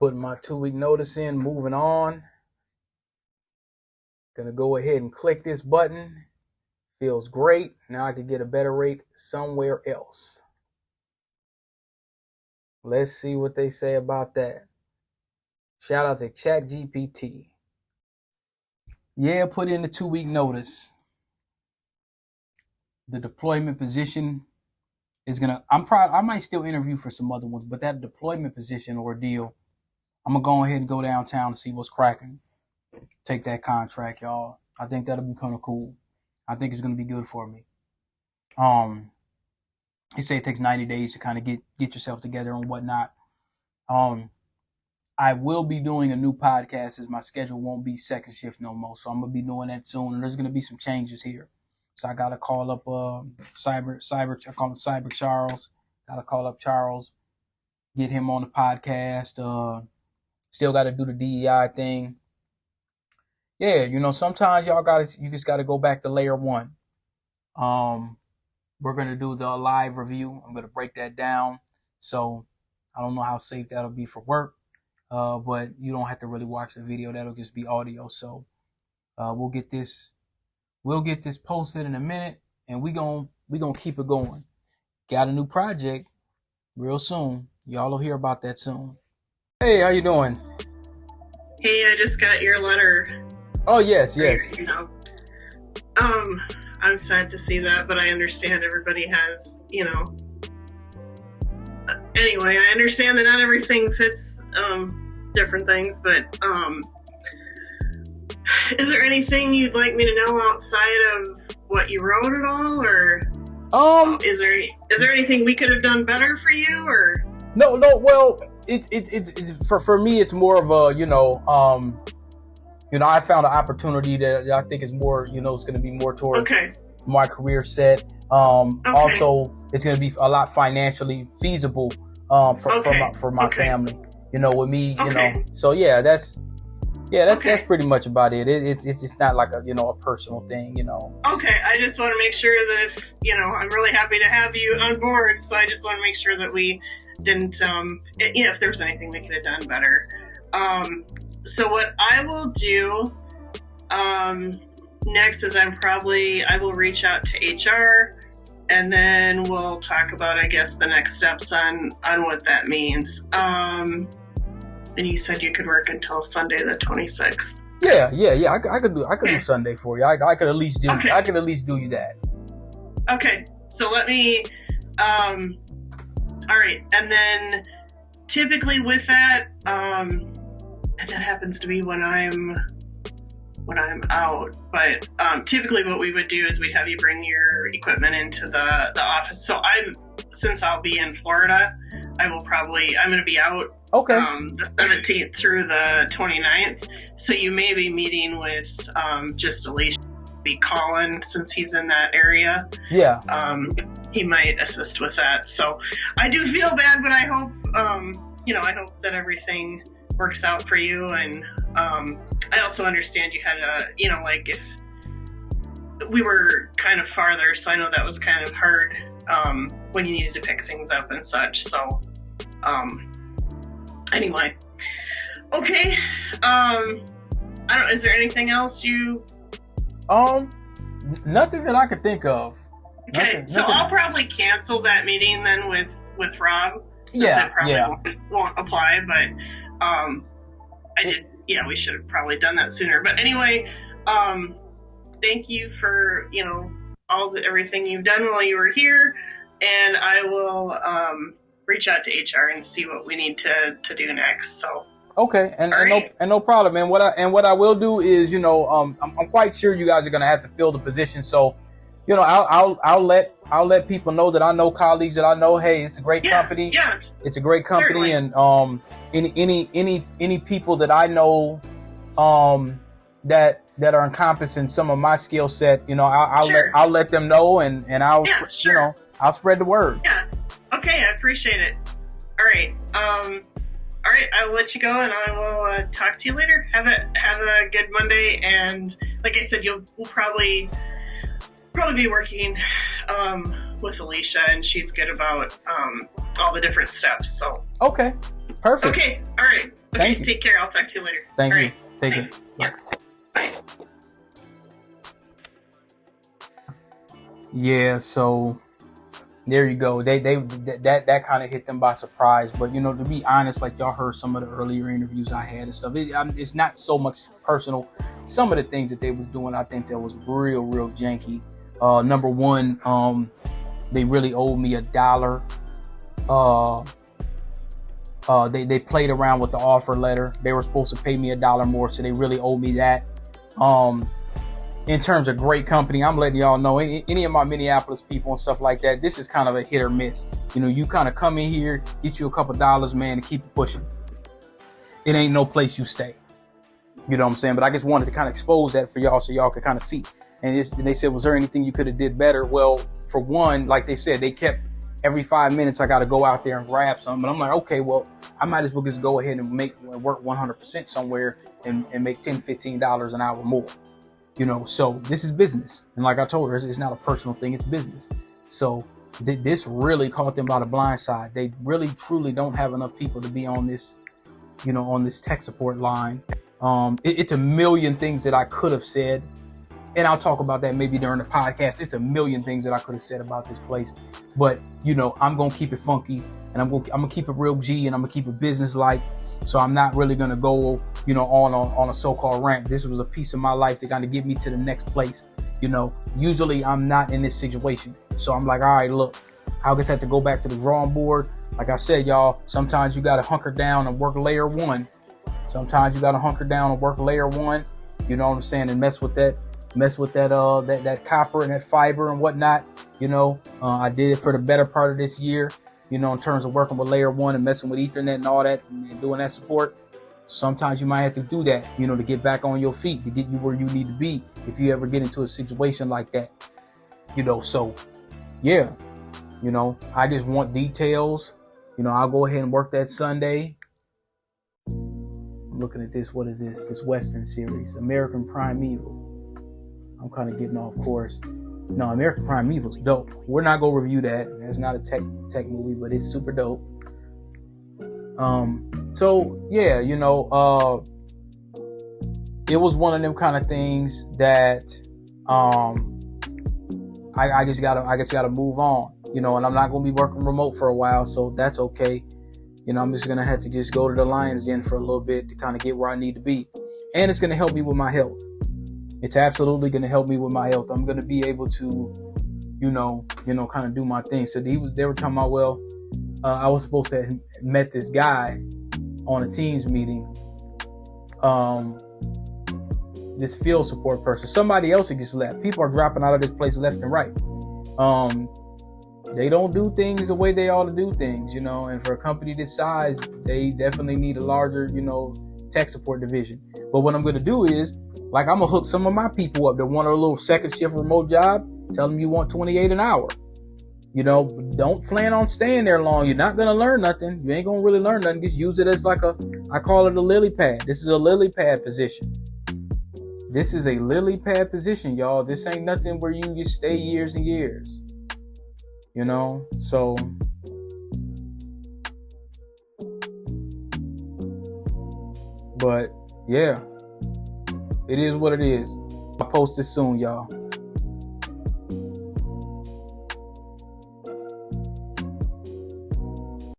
Putting my 2-week notice in, moving on. Gonna go ahead and click this button. Feels great. Now I can get a better rate somewhere else. Let's see what they say about that. Shout out to ChatGPT. Yeah, put in the 2-week notice. The deployment position is gonna, I might still interview for some other ones, but that deployment position ordeal, I'm gonna go ahead and go downtown and see what's cracking. Take that contract, y'all. I think that'll be kind of cool. I think it's gonna be good for me. They say it takes 90 days to kind of get yourself together and whatnot. I will be doing a new podcast as my schedule won't be second shift no more. So I'm gonna be doing that soon, and there's gonna be some changes here. So I gotta call up I call him Cyber Charles. Gotta call up Charles, get him on the podcast. Still gotta do the DEI thing. Yeah, sometimes you just gotta go back to layer one. We're gonna do the live review. I'm gonna break that down. So I don't know how safe that'll be for work. But you don't have to really watch the video. That'll just be audio. So we'll get this posted in a minute, and we gonna keep it going. Got a new project real soon. Y'all will hear about that soon. Hey, how you doing? Hey, I just got your letter. Oh yes. I'm sad to see that, but I understand everybody has, Anyway, I understand that not everything fits different things, but is there anything you'd like me to know outside of what you wrote at all, or is there anything we could have done better for you, or no? Well, it's for me, it's more of a I found an opportunity that I think is more, it's going to be more towards my career set. Also, it's going to be a lot financially feasible for my family. With me, So yeah, that's pretty much about it. It's not like a personal thing, Okay, I just want to make sure that if I'm really happy to have you on board. So I just want to make sure that we didn't, if there was anything we could have done better. So what I will do next is I will reach out to HR, and then we'll talk about, I guess, the next steps on what that means. And you said you could work until Sunday the 26th. Yeah. I could do Sunday for you. I could at least do. Okay. I could at least do you that. Okay. So let me. All right, and then typically with that, and that happens to be when I'm out. But typically, what we would do is we'd have you bring your equipment into the office. So since I'll be in Florida, I'm going to be out. Okay. The 17th through the 29th. So you may be meeting with just Alicia. Be Colin, since he's in that area. Yeah. He might assist with that. So I do feel bad, but I hope I hope that everything works out for you. And I also understand you had if we were kind of farther, so I know that was kind of hard when you needed to pick things up and such. So anyway, okay. Is there anything else you? Nothing that I could think of. Okay, nothing. I'll probably cancel that meeting then with Rob. Since it probably won't apply, but we should have probably done that sooner. But anyway, thank you for everything you've done while you were here, and I will reach out to HR and see what we need to do next. So. Okay, and no problem. And what I will do is, I'm quite sure you guys are gonna have to fill the position. So, I'll let people know that I know colleagues that I know. Hey, it's a great company. Yeah. It's a great company, certainly. And any people that I know, that are encompassing some of my skill set, I'll let them know, and I'll I'll spread the word. Yeah. Okay, I appreciate it. All right. All right, I will let you go, and I will talk to you later. Have a good Monday, and like I said, we'll probably be working with Alicia, and she's good about all the different steps. So okay, Perfect. Okay. All right. Okay. Thank you. Take care. I'll talk to you later. Thank All you. right. Take it. Yeah. Bye. Yeah. So there you go. That kind of hit them by surprise. But, you know, to be honest, like y'all heard some of the earlier interviews I had and stuff, it's not so much personal. Some of the things that they was doing, I think that was real janky. Number one, they really owed me $1. They played around with the offer letter. They were supposed to pay me $1 more, so they really owe me that. In terms of great company, I'm letting y'all know, any of my Minneapolis people and stuff like that, this is kind of a hit or miss. You know, you kind of come in here, get you a couple dollars, man, and keep it pushing. It ain't no place you stay. You know what I'm saying? But I just wanted to kind of expose that for y'all so y'all could kind of see. And they said, was there anything you could have did better? Well, for one, like they said, they kept every 5 minutes I got to go out there and grab something. And I'm like, okay, well, I might as well just go ahead and work 100% somewhere and make $10, $15 an hour more. You know, so this is business. And like I told her, it's not a personal thing, it's business. So this really caught them by the blind side. They really, truly don't have enough people to be on this, you know, on this tech support line. It's a million things that I could have said. And I'll talk about that maybe during the podcast. It's a million things that I could have said about this place. But, you know, I'm going to keep it funky and I'm going to keep it real G and I'm going to keep it business-like. So I'm not really going to go, you know, on a so-called rant. This was a piece of my life to kind of get me to the next place. You know, usually I'm not in this situation. So I'm like, all right, look, I'll just have to go back to the drawing board. Like I said, y'all, sometimes you got to hunker down and work layer one. Sometimes you got to hunker down and work layer one. You know what I'm saying? And mess with that copper and that fiber and whatnot. You know, I did it for the better part of this year, you know, in terms of working with layer one and messing with Ethernet and all that and doing that support. Sometimes you might have to do that, you know, to get back on your feet, to get you where you need to be if you ever get into a situation like that, you know. So yeah, you know, I just want details. You know, I'll go ahead and work that Sunday. I'm looking at this. What is this? This Western series, American Primeval. I'm kind of getting off course. No, American Primeval's dope. We're not gonna review that. It's not a tech movie, but it's super dope. So yeah, you know, it was one of them kind of things that I just gotta move on, you know, and I'm not gonna be working remote for a while, so that's okay. You know, I'm just gonna have to just go to the Lions Den for a little bit to kind of get where I need to be, and it's gonna help me with my health. It's absolutely going to help me with my health. I'm going to be able to, you know, kind of do my thing. So they were talking about, well, I was supposed to have met this guy on a Teams meeting. This field support person, somebody else had just left. People are dropping out of this place left and right. They don't do things the way they ought to do things, you know, and for a company this size, they definitely need a larger, you know, tech support division. But what I'm going to do is, like, I'm going to hook some of my people up that want a little second shift remote job. Tell them you want $28 an hour. You know, don't plan on staying there long. You're not going to learn nothing. You ain't going to really learn nothing. Just use it as like I call it a lily pad. This is a lily pad position. This is a lily pad position, y'all. This ain't nothing where you can just stay years and years. You know, so but yeah, it is what it is. I'll post this soon, y'all.